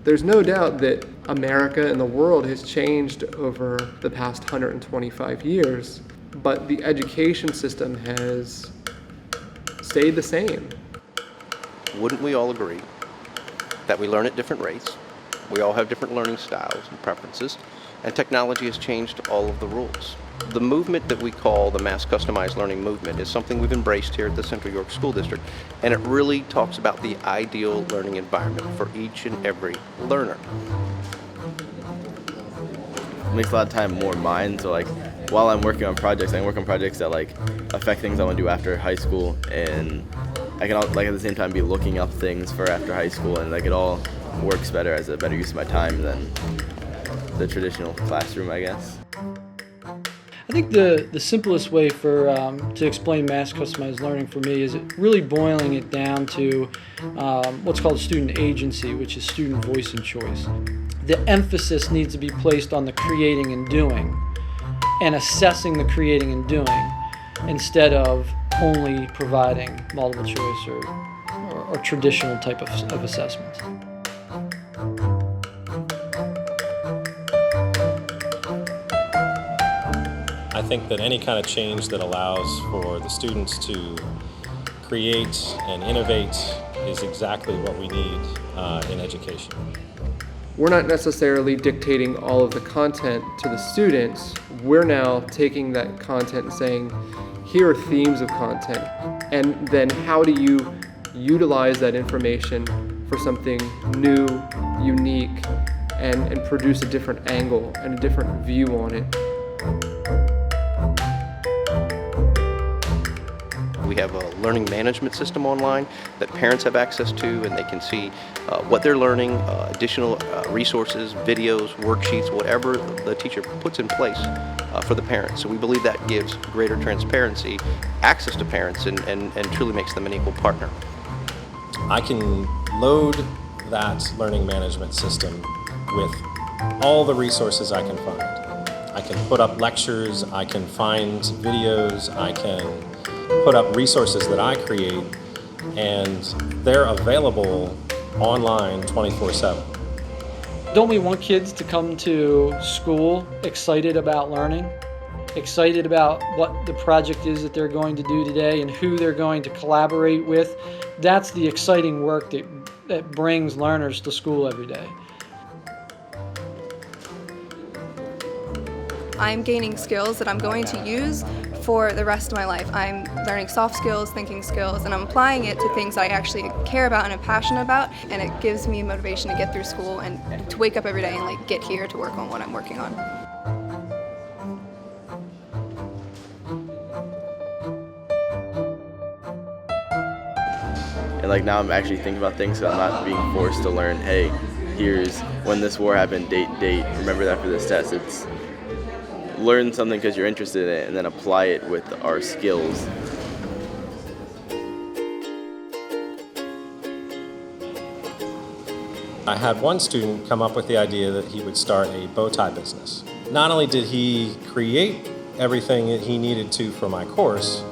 There's no doubt that America and the world has changed over the past 125 years, but the education system has stayed the same. Wouldn't we all agree that we learn at different rates? We all have different learning styles and preferences, and technology has changed all of the rules. The movement that we call the Mass Customized Learning Movement is something we've embraced here at the Central York School District, and it really talks about the ideal learning environment for each and every learner. It makes a lot of time more mine, so like while I'm working on projects, I can work on projects that like affect things I want to do after high school, and I can like at the same time be looking up things for after high school, and like it all works better as a better use of my time than the traditional classroom, I guess. I think the simplest way for to explain mass customized learning for me is really boiling it down to what's called student agency, which is student voice and choice. The emphasis needs to be placed on the creating and doing and assessing the creating and doing instead of only providing multiple choice or traditional type of assessments. I think that any kind of change that allows for the students to create and innovate is exactly what we need in education. We're not necessarily dictating all of the content to the students. We're now taking that content and saying, here are themes of content, and then how do you utilize that information for something new, unique, and produce a different angle and a different view on it. We have a learning management system online that parents have access to, and they can see what they're learning, additional resources, videos, worksheets, whatever the teacher puts in place for the parents. So we believe that gives greater transparency, access to parents, and truly makes them an equal partner. I can load that learning management system with all the resources I can find. I can put up lectures, I can find videos, I can put up resources that I create, and they're available online 24/7. Don't we want kids to come to school excited about learning, excited about what the project is that they're going to do today and who they're going to collaborate with? That's the exciting work that brings learners to school every day. I'm gaining skills that I'm going to use for the rest of my life. I'm learning soft skills, thinking skills, and I'm applying it to things that I actually care about and am passionate about, and it gives me motivation to get through school and to wake up every day and like get here to work on what I'm working on. And like now I'm actually thinking about things, so I'm not being forced to learn, hey, here's when this war happened, date, remember that for this test. It's learn something because you're interested in it and then apply it with our skills. I had one student come up with the idea that he would start a bow tie business. Not only did he create everything that he needed to for my course,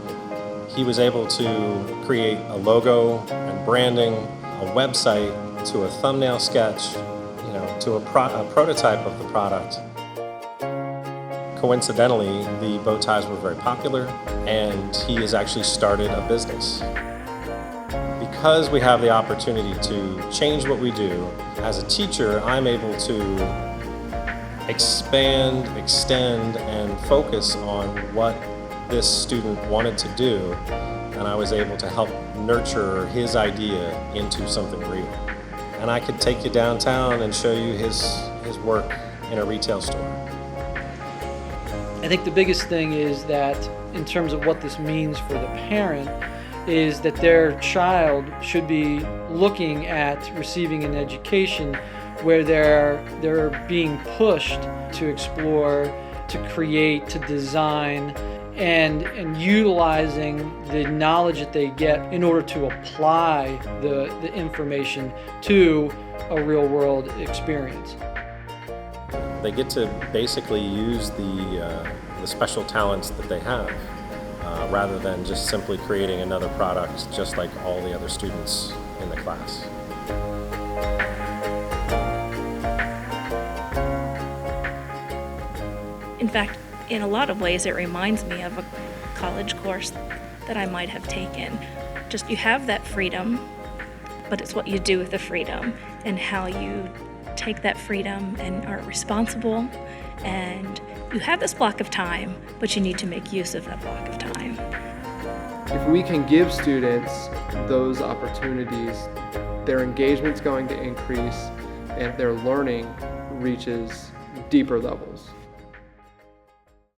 he was able to create a logo and branding, a website, to a thumbnail sketch, to a prototype of the product. Coincidentally, the bow ties were very popular, and he has actually started a business. Because we have the opportunity to change what we do, as a teacher, I'm able to expand, extend, and focus on what this student wanted to do, and I was able to help nurture his idea into something real. And I could take you downtown and show you his work in a retail store. I think the biggest thing is that in terms of what this means for the parent is that their child should be looking at receiving an education where they're being pushed to explore, to create, to design, and utilizing the knowledge that they get in order to apply the information to a real world experience. They get to basically use the special talents that they have rather than just simply creating another product just like all the other students in the class. fact, in a lot of ways, it reminds me of a college course that I might have taken. Just you have that freedom, but it's what you do with the freedom and how you take that freedom and are responsible. And you have this block of time, but you need to make use of that block of time. If we can give students those opportunities, their engagement's going to increase and their learning reaches deeper levels.